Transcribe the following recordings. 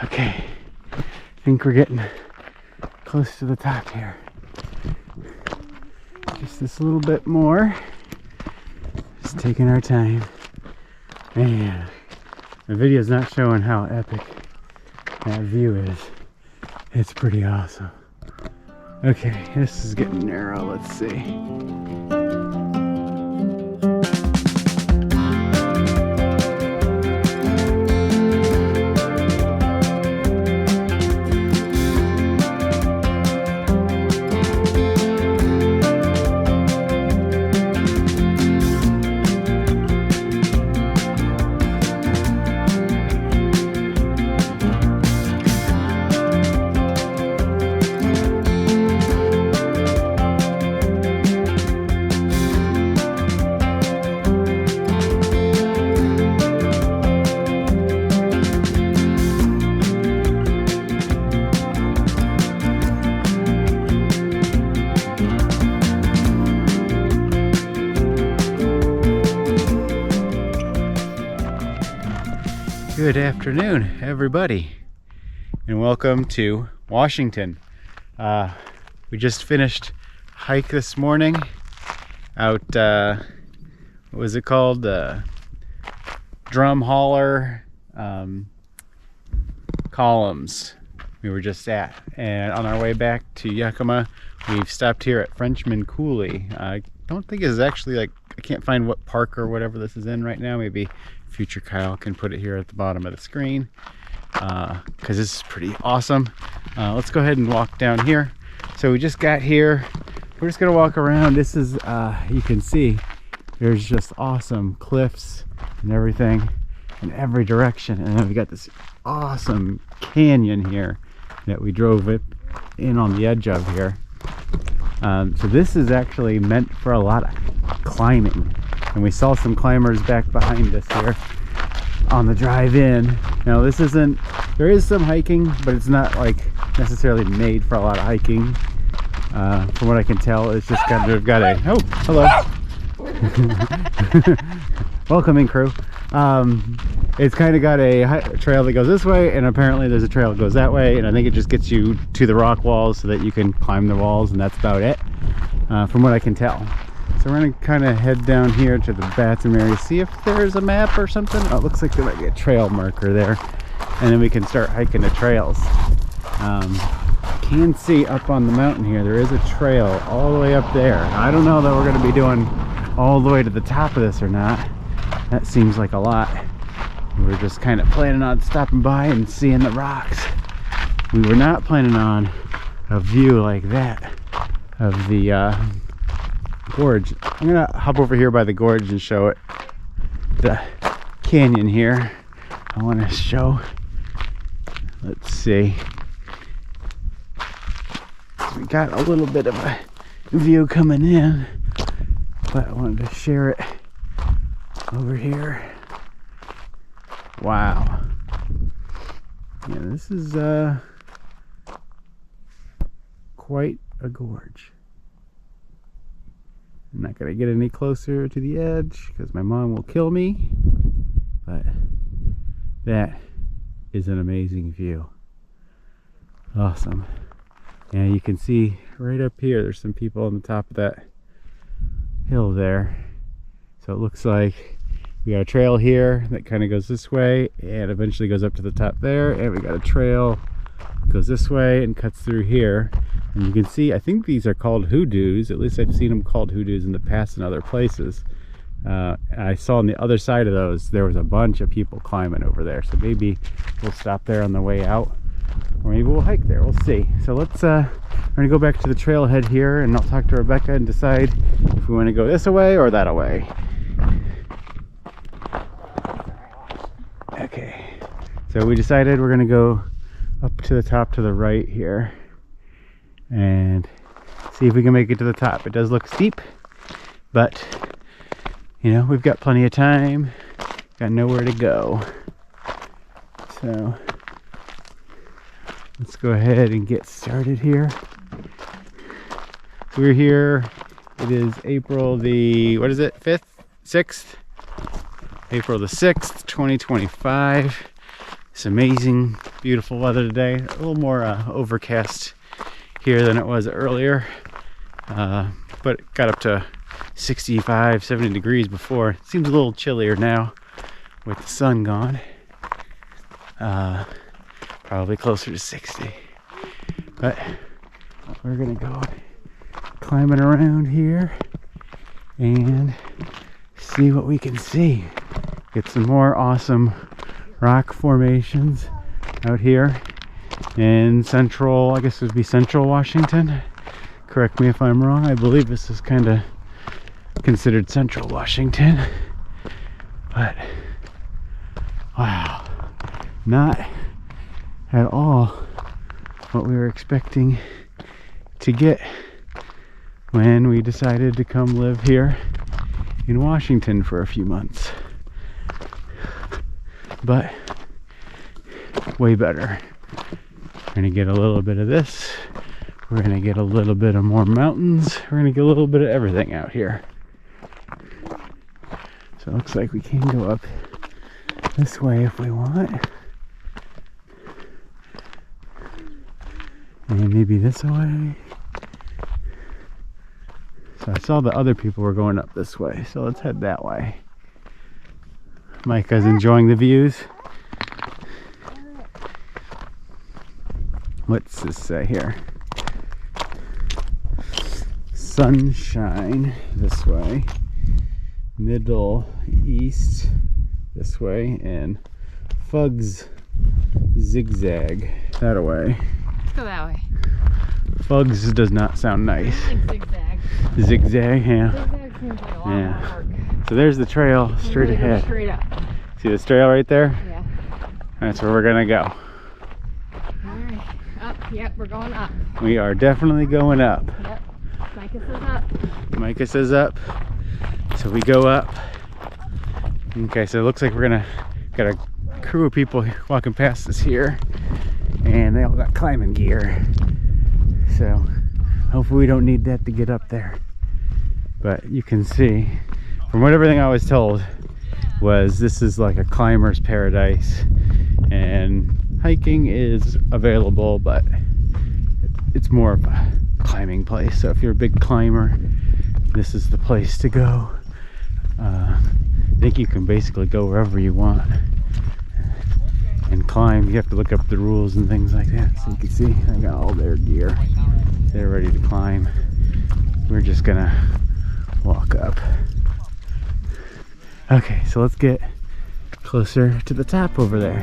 Okay, I think we're getting close to the top here. Just this little bit more. Just taking our time. Man, the video's not showing how epic that view is. It's pretty awesome. Okay, this is getting narrow. Let's see. Good afternoon, everybody, and welcome to Washington. We just finished a hike this morning out, what was it called? Drum Holler Columns we were just at. And on our way back to Yakima, we've stopped here at Frenchman Coulee. I don't think it's actually, like, I can't find what park or whatever this is in right now. Maybe future Kyle can put it here at the bottom of the screen, because this is pretty awesome. Let's go ahead and walk down here. So we just got here. We're just gonna walk around. This is, you can see there's just awesome cliffs and everything in every direction, and then we got this awesome canyon here that we drove it in on the edge of here. So this is actually meant for a lot of climbing, and we saw some climbers back behind us here on the drive in. Now this isn't, there is some hiking, but it's not like necessarily made for a lot of hiking. From what I can tell, it's just got a, oh, hello. Welcome in, crew. It's kind of got a trail that goes this way, and apparently there's a trail that goes that way, and I think it just gets you to the rock walls so that you can climb the walls, and that's about it, from what I can tell. So we're gonna kind of head down here to the bathroom area, see if there's a map or something. Oh, it looks like there might be a trail marker there, and then we can start hiking the trails. Can see up on the mountain here, there is a trail all the way up there. I don't know that we're gonna be doing all the way to the top of this or not. That seems like a lot. We're just kind of planning on stopping by and seeing the rocks. We were not planning on a view like that of the gorge. I'm gonna hop over here by the gorge and show it the canyon here. I want to show, let's see, so we got a little bit of a view coming in, but I wanted to share it over here. Wow. Yeah, this is quite a gorge. I'm not gonna get any closer to the edge because my mom will kill me, but that is an amazing view. Awesome. And you can see right up here, there's some people on the top of that hill there. So it looks like we got a trail here that kind of goes this way and eventually goes up to the top there, and we got a trail that goes this way and cuts through here. And you can see, I think these are called hoodoos. At least I've seen them called hoodoos in the past in other places. I saw on the other side of those, there was a bunch of people climbing over there. So maybe we'll stop there on the way out, or maybe we'll hike there. We'll see. So let's, we're gonna go back to the trailhead here, and I'll talk to Rebecca and decide if we want to go this way or that way. Okay, so we decided we're gonna go up to the top to the right here and see if we can make it to the top. It does look steep, but you know, we've got plenty of time, got nowhere to go. So let's go ahead and get started here. So we're here, it is April the, what is it, 5th, 6th? April the 6th, 2025. This amazing beautiful weather today. A little more overcast here than it was earlier, but it got up to 65, 70 degrees before. It seems a little chillier now with the sun gone. Probably closer to 60. But we're gonna go climbing around here and see what we can see. Get some more awesome rock formations out here in central, I guess it would be central Washington. Correct me if I'm wrong. I believe this is kind of considered central Washington. But wow, not at all what we were expecting to get when we decided to come live here in Washington for a few months. But way better. We're gonna get a little bit of this. We're gonna get a little bit of more mountains. We're gonna get a little bit of everything out here. So it looks like we can go up this way if we want. And maybe this way. So I saw the other people were going up this way, so let's head that way. Micah's enjoying the views. What's this say here? Sunshine this way, Middle East this way, and Fugs Zigzag that way. Let's go that way. Fugs does not sound nice. I like zigzag. Zigzag, yeah. Zigzag seems like a lot more work. So there's the trail straight We're gonna ahead. go straight up. See this trail right there? Yeah. That's where we're gonna go. Alright. Up. Yep, we're going up. We are definitely going up. Yep. Micah says up. Micah says up. So we go up. Okay, so it looks like we're gonna got a crew of people walking past us here, and they all got climbing gear. So hopefully we don't need that to get up there. But you can see, from what everything I was told, was this is like a climber's paradise, and hiking is available, but it's more of a climbing place. So if you're a big climber, this is the place to go. I think you can basically go wherever you want and climb. You have to look up the rules and things like that. So you can see I got all their gear. They're ready to climb. We're just gonna walk up. Okay, so let's get closer to the top over there.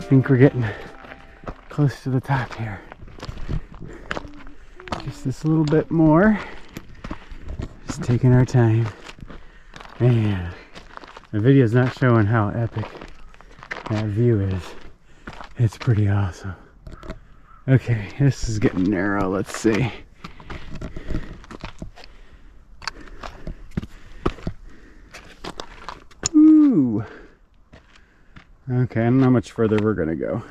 I think we're getting close to the top here. Just this little bit more. Just taking our time. Man, the video's not showing how epic that view is. It's pretty awesome. Okay, this is getting narrow. Let's see. Ooh. Okay, I don't know how much further we're gonna go.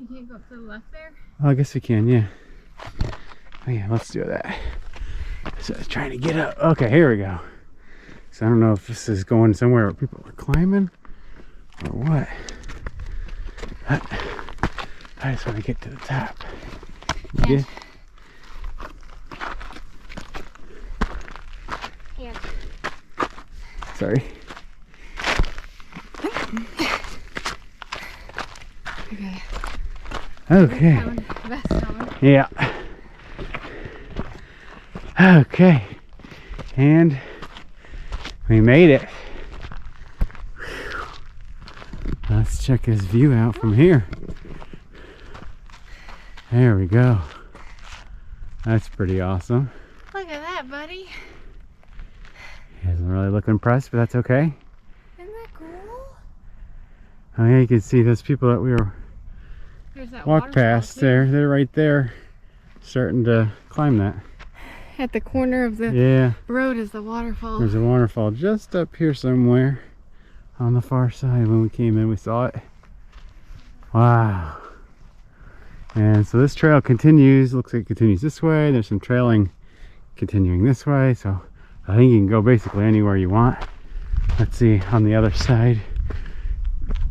You can't go up to the left there? Oh, I guess we can, yeah. Oh yeah, let's do that. So I was trying to get up. Okay, here we go. So I don't know if this is going somewhere where people are climbing or what. I just want to get to the top. Yeah. Sorry. Okay. Okay. Best coming. Yeah. Okay. And we made it. Whew. Let's check this view out from here. There we go. That's pretty awesome. Look at that, buddy. He doesn't really look impressed, but that's okay. Isn't that cool? Oh yeah, you can see those people that we were There's that walked past too. there. They're right there, starting to climb that. At the corner of the road is the waterfall. There's a waterfall just up here somewhere on the far side. When we came in, we saw it. Wow. And so this trail continues. Looks like it continues this way. There's some trailing continuing this way. So I think you can go basically anywhere you want. Let's see on the other side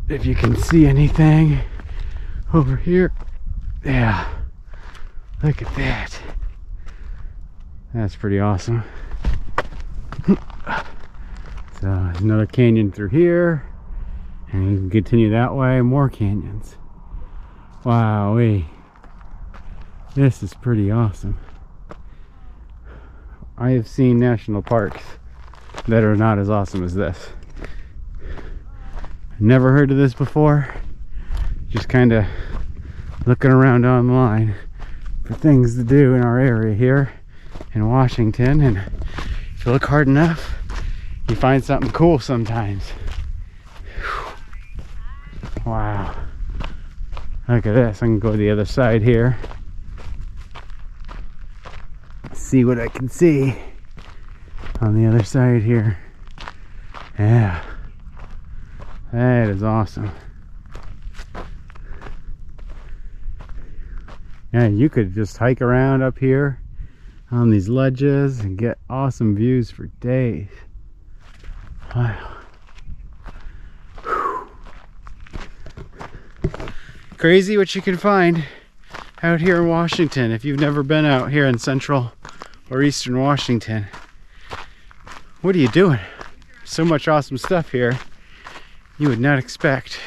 if you can see anything over here. Yeah. Look at that. That's pretty awesome. So there's another canyon through here, and you can continue that way. More canyons. Wowee. This is pretty awesome. I have seen national parks that are not as awesome as this. Never heard of this before. Just kind of looking around online for things to do in our area here in Washington, and if you look hard enough, you find something cool sometimes. Whew. Wow. Look at this. I can go to the other side here. See what I can see on the other side here. Yeah. That is awesome. Yeah, you could just hike around up here on these ledges and get awesome views for days. Wow. Whew. Crazy what you can find out here in Washington if you've never been out here in central or eastern Washington. What are you doing? So much awesome stuff here you would not expect.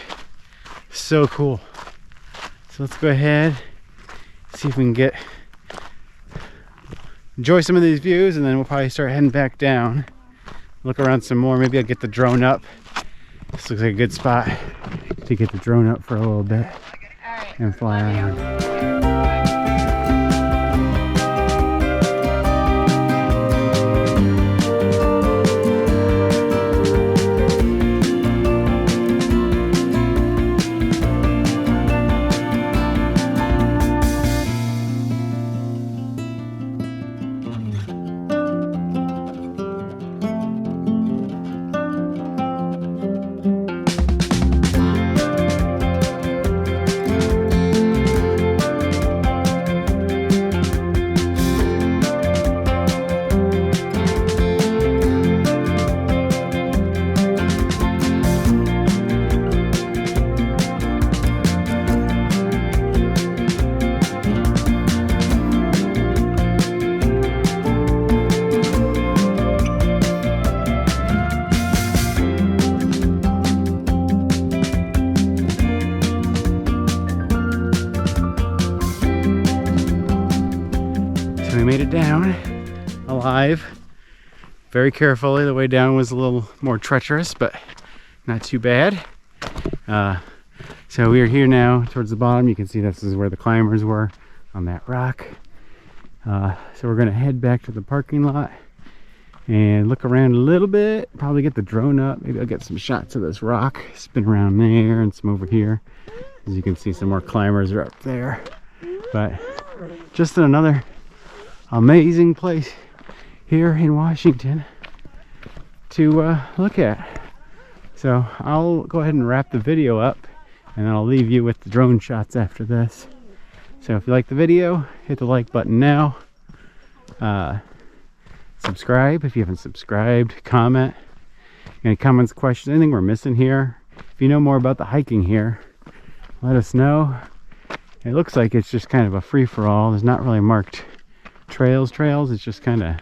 So cool. So let's go ahead, see if we can enjoy some of these views, and then we'll probably start heading back down, look around some more. Maybe I'll get the drone up. This looks like a good spot to get the drone up for a little bit and fly around. We made it down alive, very carefully. The way down was a little more treacherous, but not too bad. So we are here now towards the bottom. You can see this is where the climbers were on that rock. So we're gonna head back to the parking lot and look around a little bit, probably get the drone up. Maybe I'll get some shots of this rock, spin around there and some over here. As you can see, some more climbers are up there. But just another amazing place here in Washington to look at. So I'll go ahead and wrap the video up, and then I'll leave you with the drone shots after this. So if you like the video, hit the like button now. Subscribe if you haven't subscribed. Comment. Any comments, questions, anything we're missing here. If you know more about the hiking here, let us know. It looks like it's just kind of a free-for-all. There's not really marked trails. It's just kind of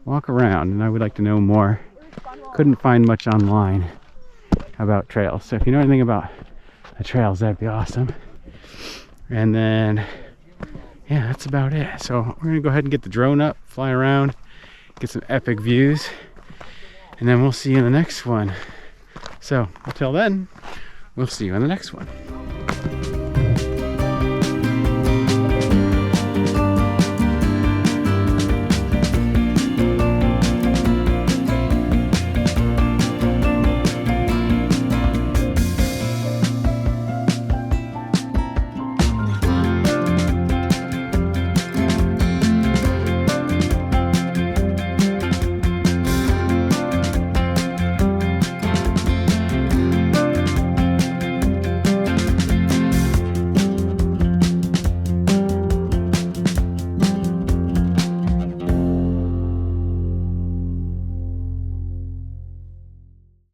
walk around, and I would like to know more. Couldn't find much online about trails, so if you know anything about the trails, that'd be awesome. And then yeah, that's about it. So we're gonna go ahead and get the drone up, fly around, get some epic views, and then we'll see you in the next one. So until then, we'll see you in the next one.